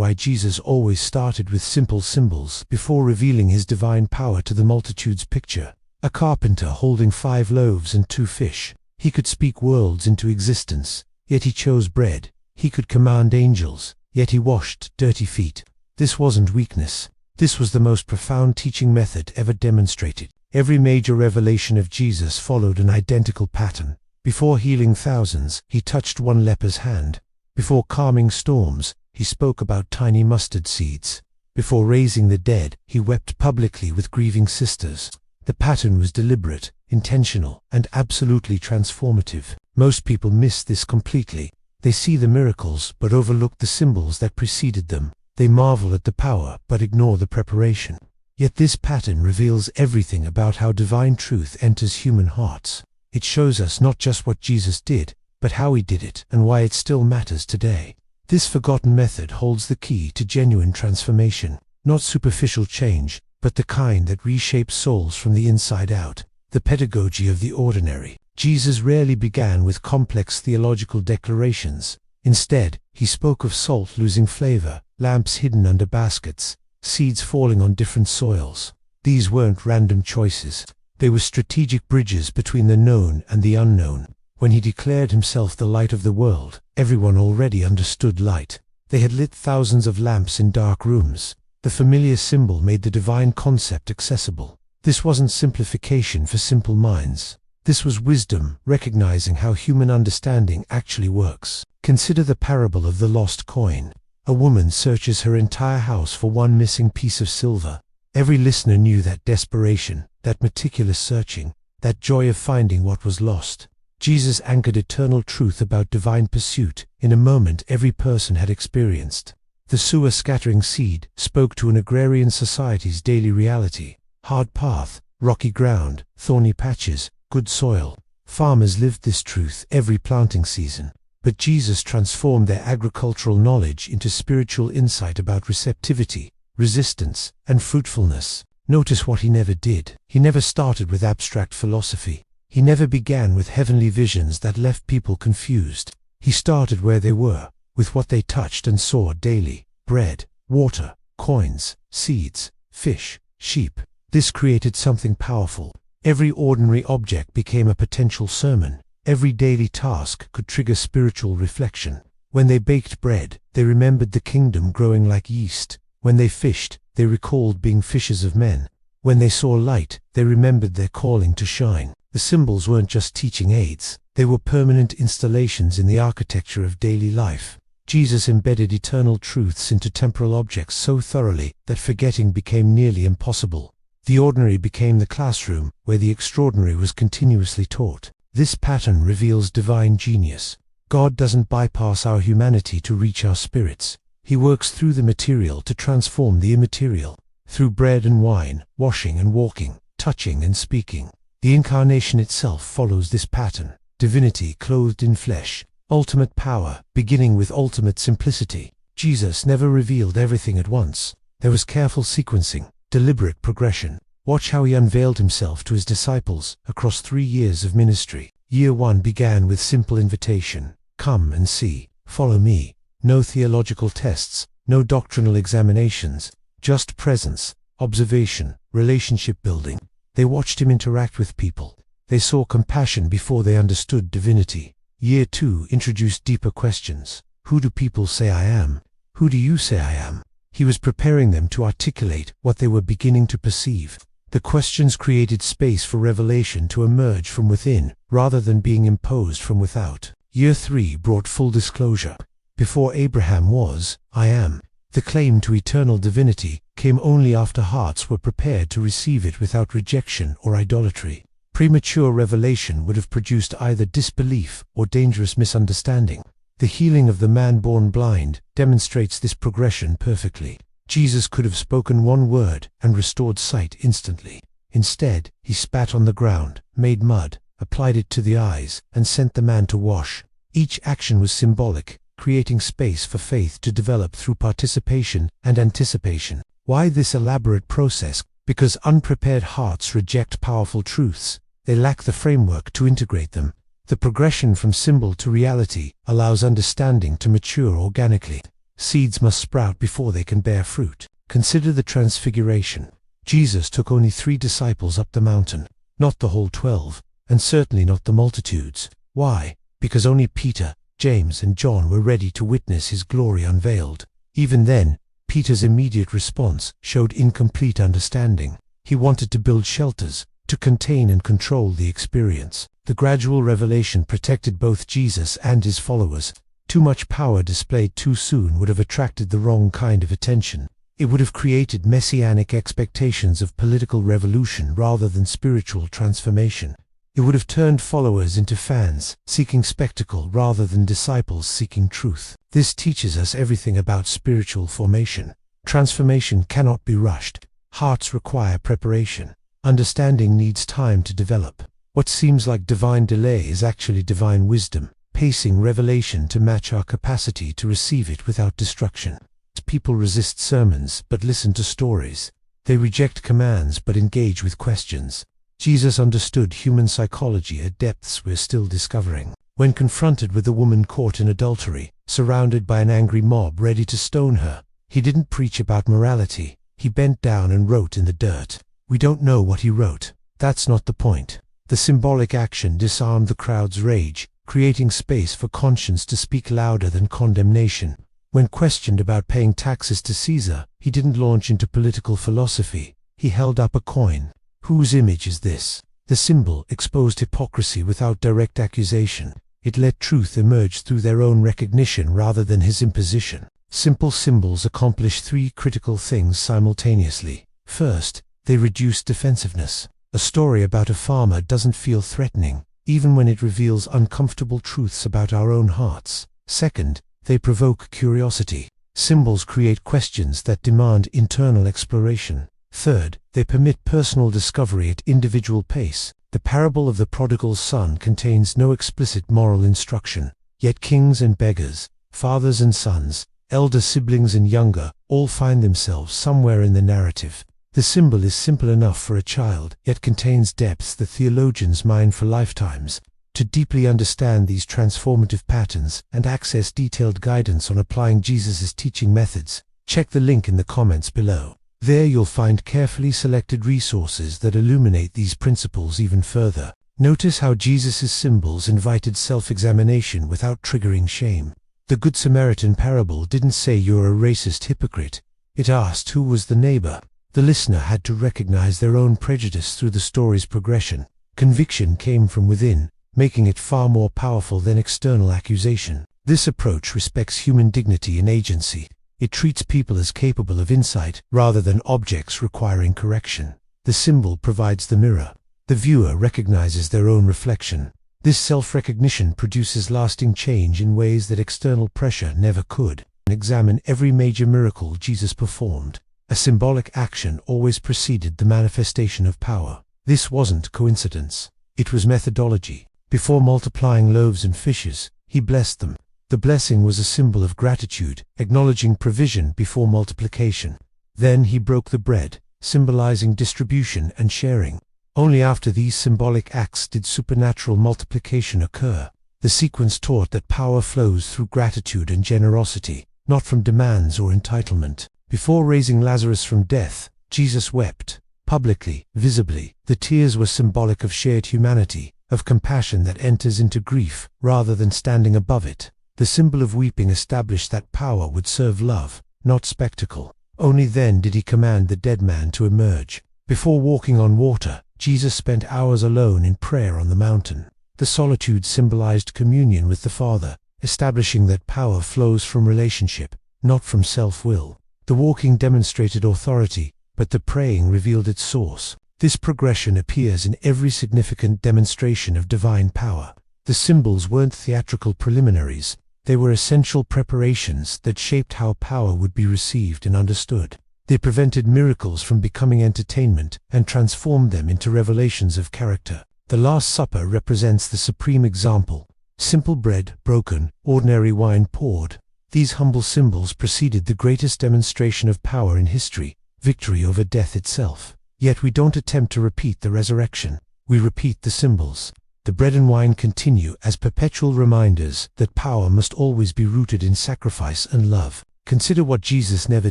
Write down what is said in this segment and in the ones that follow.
why Jesus always started with simple symbols before revealing his divine power to the multitudes. Picture a carpenter holding 5 loaves and 2 fish. He could speak worlds into existence, yet he chose bread. He could command angels, yet he washed dirty feet. This wasn't weakness. This was the most profound teaching method ever demonstrated. Every major revelation of Jesus followed an identical pattern. Before healing thousands, he touched one leper's hand. Before calming storms, he spoke about tiny mustard seeds. Before raising the dead, he wept publicly with grieving sisters. The pattern was deliberate, intentional, and absolutely transformative. Most people miss this completely. They see the miracles but overlook the symbols that preceded them. They marvel at the power but ignore the preparation. Yet this pattern reveals everything about how divine truth enters human hearts. It shows us not just what Jesus did, but how he did it and why it still matters today. This forgotten method holds the key to genuine transformation, not superficial change, but the kind that reshapes souls from the inside out. The pedagogy of the ordinary. Jesus rarely began with complex theological declarations. Instead, he spoke of salt losing flavor, lamps hidden under baskets, seeds falling on different soils. These weren't random choices. They were strategic bridges between the known and the unknown. When he declared himself the light of the world, everyone already understood light. They had lit thousands of lamps in dark rooms. The familiar symbol made the divine concept accessible. This wasn't simplification for simple minds. This was wisdom, recognizing how human understanding actually works. Consider the parable of the lost coin. A woman searches her entire house for one missing piece of silver. Every listener knew that desperation, that meticulous searching, that joy of finding what was lost. Jesus anchored eternal truth about divine pursuit in a moment every person had experienced. The sewer scattering seed spoke to an agrarian society's daily reality. Hard path, rocky ground, thorny patches, good soil. Farmers lived this truth every planting season. But Jesus transformed their agricultural knowledge into spiritual insight about receptivity, resistance, and fruitfulness. Notice what he never did. He never started with abstract philosophy. He never began with heavenly visions that left people confused. He started where they were, with what they touched and saw daily: bread, water, coins, seeds, fish, sheep. This created something powerful. Every ordinary object became a potential sermon. Every daily task could trigger spiritual reflection. When they baked bread, they remembered the kingdom growing like yeast. When they fished, they recalled being fishers of men. When they saw light, they remembered their calling to shine. The symbols weren't just teaching aids. They were permanent installations in the architecture of daily life. Jesus embedded eternal truths into temporal objects so thoroughly that forgetting became nearly impossible. The ordinary became the classroom, where the extraordinary was continuously taught. This pattern reveals divine genius. God doesn't bypass our humanity to reach our spirits. He works through the material to transform the immaterial. Through bread and wine, washing and walking, touching and speaking. The incarnation itself follows this pattern. Divinity clothed in flesh. Ultimate power, beginning with ultimate simplicity. Jesus never revealed everything at once. There was careful sequencing, deliberate progression. Watch how he unveiled himself to his disciples across 3 years of ministry. Year 1 began with simple invitation. Come and see. Follow me. No theological tests, no doctrinal examinations, just presence, observation, relationship building. They watched him interact with people. They saw compassion before they understood divinity. Year 2 introduced deeper questions. Who do people say I am? Who do you say I am? He was preparing them to articulate what they were beginning to perceive. The questions created space for revelation to emerge from within, rather than being imposed from without. Year 3 brought full disclosure. Before Abraham was, I am. The claim to eternal divinity came only after hearts were prepared to receive it without rejection or idolatry. Premature revelation would have produced either disbelief or dangerous misunderstanding. The healing of the man born blind demonstrates this progression perfectly. Jesus could have spoken one word and restored sight instantly. Instead, he spat on the ground, made mud, applied it to the eyes, and sent the man to wash. Each action was symbolic, creating space for faith to develop through participation and anticipation. Why this elaborate process? Because unprepared hearts reject powerful truths. They lack the framework to integrate them. The progression from symbol to reality allows understanding to mature organically. Seeds must sprout before they can bear fruit. Consider the transfiguration. Jesus took only 3 disciples up the mountain, not the whole 12, and certainly not the multitudes. Why? Because only Peter, James, and John were ready to witness his glory unveiled. Even then, Peter's immediate response showed incomplete understanding. He wanted to build shelters, to contain and control the experience. The gradual revelation protected both Jesus and his followers. Too much power displayed too soon would have attracted the wrong kind of attention. It would have created messianic expectations of political revolution rather than spiritual transformation. It would have turned followers into fans, seeking spectacle rather than disciples seeking truth. This teaches us everything about spiritual formation. Transformation cannot be rushed. Hearts require preparation. Understanding needs time to develop. What seems like divine delay is actually divine wisdom, pacing revelation to match our capacity to receive it without destruction. People resist sermons but listen to stories. They reject commands but engage with questions. Jesus understood human psychology at depths we're still discovering. When confronted with a woman caught in adultery, surrounded by an angry mob ready to stone her, he didn't preach about morality. He bent down and wrote in the dirt. We don't know what he wrote. That's not the point. The symbolic action disarmed the crowd's rage, creating space for conscience to speak louder than condemnation. When questioned about paying taxes to Caesar, he didn't launch into political philosophy. He held up a coin. Whose image is this? The symbol exposed hypocrisy without direct accusation. It let truth emerge through their own recognition rather than his imposition. Simple symbols accomplish 3 critical things simultaneously. First, they reduce defensiveness. A story about a farmer doesn't feel threatening, even when it reveals uncomfortable truths about our own hearts. Second, they provoke curiosity. Symbols create questions that demand internal exploration. Third, they permit personal discovery at individual pace. The parable of the prodigal son contains no explicit moral instruction, yet kings and beggars, fathers and sons, elder siblings and younger, all find themselves somewhere in the narrative. The symbol is simple enough for a child, yet contains depths that theologians mine for lifetimes. To deeply understand these transformative patterns and access detailed guidance on applying Jesus' teaching methods, check the link in the comments below. There you'll find carefully selected resources that illuminate these principles even further. Notice how Jesus' symbols invited self-examination without triggering shame. The Good Samaritan parable didn't say you're a racist hypocrite. It asked who was the neighbor. The listener had to recognize their own prejudice through the story's progression. Conviction came from within, making it far more powerful than external accusation. This approach respects human dignity and agency. It treats people as capable of insight, rather than objects requiring correction. The symbol provides the mirror. The viewer recognizes their own reflection. This self-recognition produces lasting change in ways that external pressure never could. Examine every major miracle Jesus performed. A symbolic action always preceded the manifestation of power. This wasn't coincidence. It was methodology. Before multiplying loaves and fishes, he blessed them. The blessing was a symbol of gratitude, acknowledging provision before multiplication. Then he broke the bread, symbolizing distribution and sharing. Only after these symbolic acts did supernatural multiplication occur. The sequence taught that power flows through gratitude and generosity, not from demands or entitlement. Before raising Lazarus from death, Jesus wept, publicly, visibly. The tears were symbolic of shared humanity, of compassion that enters into grief, rather than standing above it. The symbol of weeping established that power would serve love, not spectacle. Only then did he command the dead man to emerge. Before walking on water, Jesus spent hours alone in prayer on the mountain. The solitude symbolized communion with the Father, establishing that power flows from relationship, not from self-will. The walking demonstrated authority, but the praying revealed its source. This progression appears in every significant demonstration of divine power. The symbols weren't theatrical preliminaries. They were essential preparations that shaped how power would be received and understood. They prevented miracles from becoming entertainment and transformed them into revelations of character. The Last Supper represents the supreme example. Simple bread broken, ordinary wine poured. These humble symbols preceded the greatest demonstration of power in history, victory over death itself. Yet we don't attempt to repeat the resurrection. We repeat the symbols. The bread and wine continue as perpetual reminders that power must always be rooted in sacrifice and love. Consider what Jesus never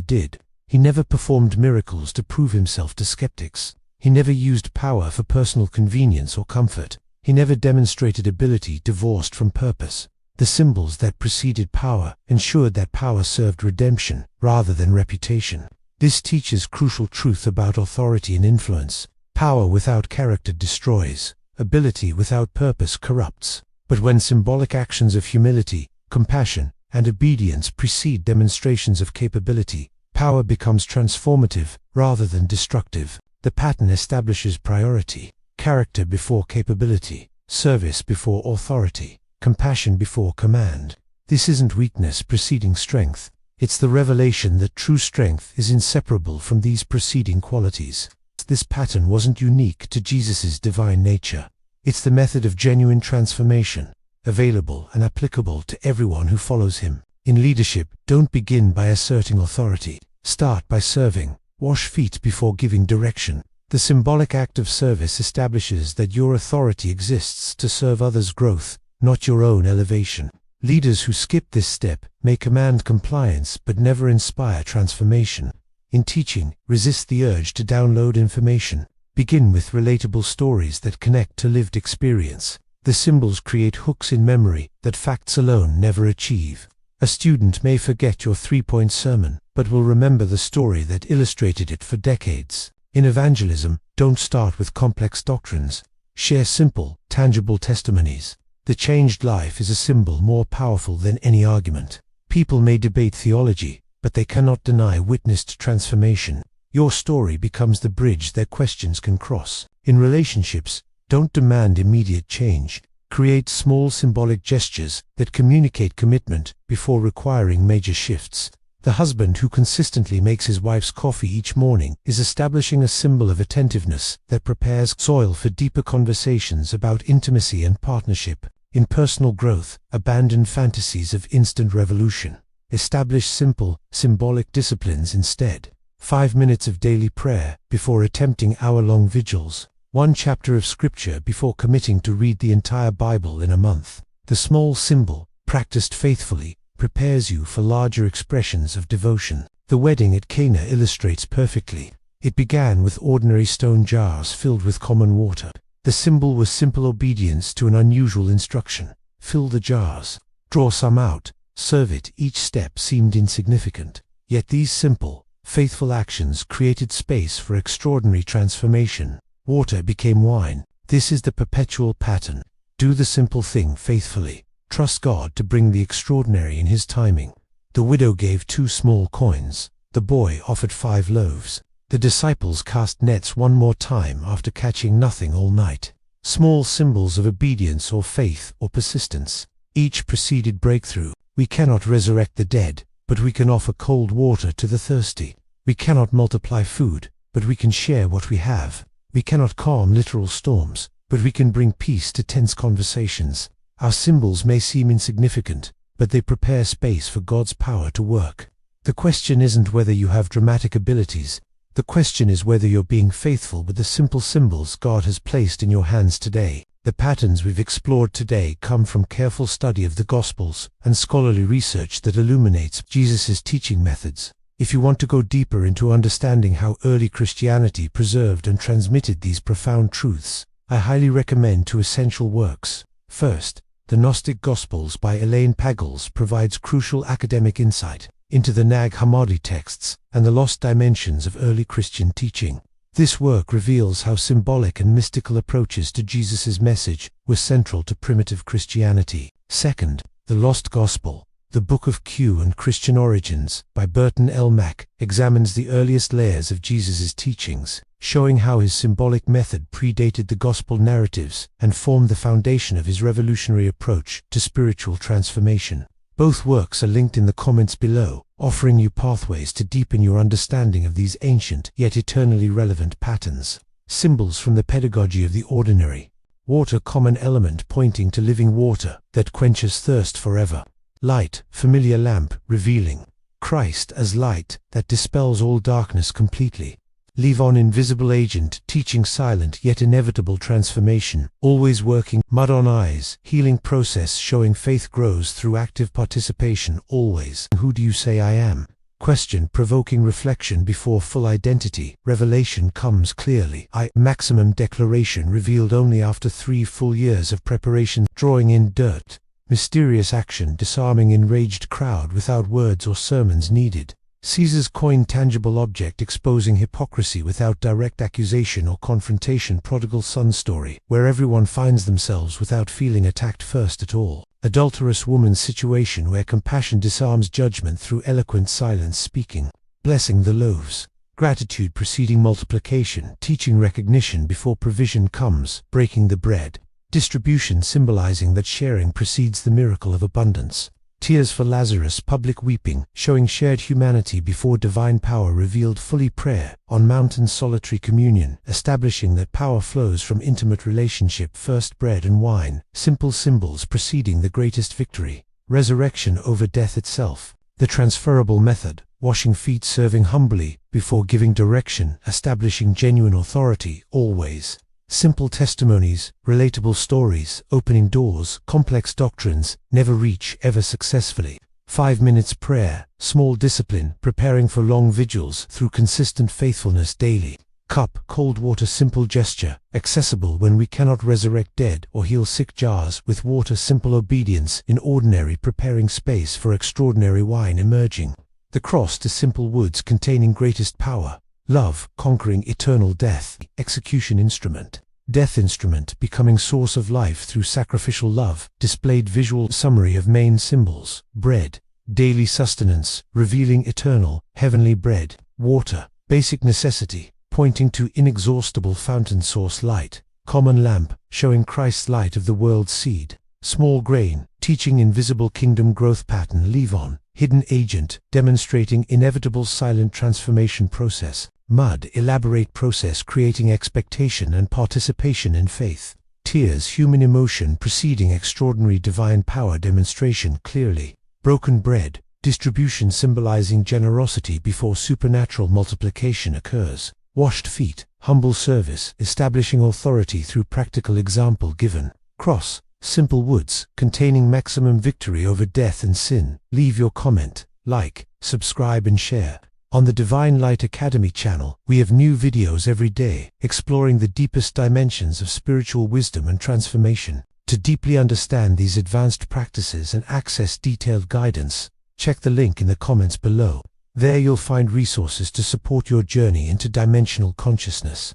did. He never performed miracles to prove himself to skeptics. He never used power for personal convenience or comfort. He never demonstrated ability divorced from purpose. The symbols that preceded power ensured that power served redemption rather than reputation. This teaches crucial truth about authority and influence. Power without character destroys. Ability without purpose corrupts. But when symbolic actions of humility, compassion, and obedience precede demonstrations of capability, power becomes transformative rather than destructive. The pattern establishes priority: character before capability, service before authority, compassion before command. This isn't weakness preceding strength. It's the revelation that true strength is inseparable from these preceding qualities. This pattern wasn't unique to Jesus' divine nature. It's the method of genuine transformation, available and applicable to everyone who follows him. In leadership, don't begin by asserting authority. Start by serving. Wash feet before giving direction. The symbolic act of service establishes that your authority exists to serve others' growth, not your own elevation. Leaders who skip this step may command compliance but never inspire transformation. In teaching, resist the urge to download information. Begin with relatable stories that connect to lived experience. The symbols create hooks in memory that facts alone never achieve. A student may forget your 3-point sermon, but will remember the story that illustrated it for decades. In evangelism, don't start with complex doctrines. Share simple, tangible testimonies. The changed life is a symbol more powerful than any argument. People may debate theology, but they cannot deny witnessed transformation. Your story becomes the bridge their questions can cross. In relationships, don't demand immediate change. Create small symbolic gestures that communicate commitment before requiring major shifts. The husband who consistently makes his wife's coffee each morning is establishing a symbol of attentiveness that prepares soil for deeper conversations about intimacy and partnership. In personal growth, abandon fantasies of instant revolution. Establish simple, symbolic disciplines instead. 5 minutes of daily prayer before attempting hour-long vigils. 1 chapter of scripture before committing to read the entire Bible in a month. The small symbol, practiced faithfully, prepares you for larger expressions of devotion. The wedding at Cana illustrates perfectly. It began with ordinary stone jars filled with common water. The symbol was simple obedience to an unusual instruction. Fill the jars. Draw some out. Serve it. Each step seemed insignificant. Yet these simple, faithful actions created space for extraordinary transformation. Water became wine. This is the perpetual pattern. Do the simple thing faithfully. Trust God to bring the extraordinary in His timing. The widow gave 2 small coins. The boy offered 5 loaves. The disciples cast nets one more time after catching nothing all night. Small symbols of obedience or faith or persistence. Each preceded breakthrough. We cannot resurrect the dead, but we can offer cold water to the thirsty. We cannot multiply food, but we can share what we have. We cannot calm literal storms, but we can bring peace to tense conversations. Our symbols may seem insignificant, but they prepare space for God's power to work. The question isn't whether you have dramatic abilities. The question is whether you're being faithful with the simple symbols God has placed in your hands today. The patterns we've explored today come from careful study of the Gospels and scholarly research that illuminates Jesus' teaching methods. If you want to go deeper into understanding how early Christianity preserved and transmitted these profound truths, I highly recommend 2 essential works. First, the Gnostic Gospels by Elaine Pagels provides crucial academic insight into the Nag Hammadi texts and the lost dimensions of early Christian teaching. This work reveals how symbolic and mystical approaches to Jesus' message were central to primitive Christianity. Second, the Lost Gospel, The Book of Q and Christian Origins by Burton L. Mack examines the earliest layers of Jesus' teachings, showing how his symbolic method predated the gospel narratives and formed the foundation of his revolutionary approach to spiritual transformation. Both works are linked in the comments below, offering you pathways to deepen your understanding of these ancient yet eternally relevant patterns. Symbols from the pedagogy of the ordinary. Water, common element pointing to living water that quenches thirst forever. Light, familiar lamp, revealing Christ as light that dispels all darkness completely. Leave on invisible agent, teaching silent yet inevitable transformation, always working, mud on eyes, healing process showing faith grows through active participation, always. Who do you say I am? Question provoking reflection before full identity, revelation comes clearly. Maximum declaration revealed only after 3 full years of preparation, drawing in dirt. Mysterious action disarming enraged crowd without words or sermons needed. Caesar's coin tangible object exposing hypocrisy without direct accusation or confrontation. Prodigal son story, where everyone finds themselves without feeling attacked first at all. Adulterous woman's situation where compassion disarms judgment through eloquent silence speaking. Blessing the loaves. Gratitude preceding multiplication, teaching recognition before provision comes. Breaking the bread. Distribution symbolizing that sharing precedes the miracle of abundance. Tears for Lazarus, public weeping, showing shared humanity before divine power revealed fully. Prayer on mountain, solitary communion, establishing that power flows from intimate relationship. First bread and wine, simple symbols preceding the greatest victory. Resurrection over death itself. The transferable method, washing feet, serving humbly before giving direction, establishing genuine authority, always. Simple testimonies, relatable stories, opening doors. Complex doctrines never reach ever successfully. 5 minutes prayer, small discipline, preparing for long vigils through consistent faithfulness daily. Cup, cold water, simple gesture, accessible when we cannot resurrect dead or heal sick. Jars with water, simple obedience in ordinary, preparing space for extraordinary. Wine emerging. The cross to simple woods containing greatest power. Love, conquering eternal death. Execution instrument. Death instrument, becoming source of life through sacrificial love. Displayed visual summary of main symbols. Bread, daily sustenance, revealing eternal, heavenly bread. Water, basic necessity, pointing to inexhaustible fountain source. Light, common lamp, showing Christ's light of the world's seed. Small grain, teaching invisible kingdom growth pattern. Leave on, hidden agent, demonstrating inevitable silent transformation process. Mud, elaborate process creating expectation and participation in faith. Tears, human emotion preceding extraordinary divine power demonstration clearly. Broken bread, distribution symbolizing generosity before supernatural multiplication occurs. Washed feet, humble service, establishing authority through practical example given. Cross, simple woods, containing maximum victory over death and sin. Leave your comment, like, subscribe and share. On the Divine Light Academy channel, we have new videos every day, exploring the deepest dimensions of spiritual wisdom and transformation. To deeply understand these advanced practices and access detailed guidance, check the link in the comments below. There you'll find resources to support your journey into dimensional consciousness.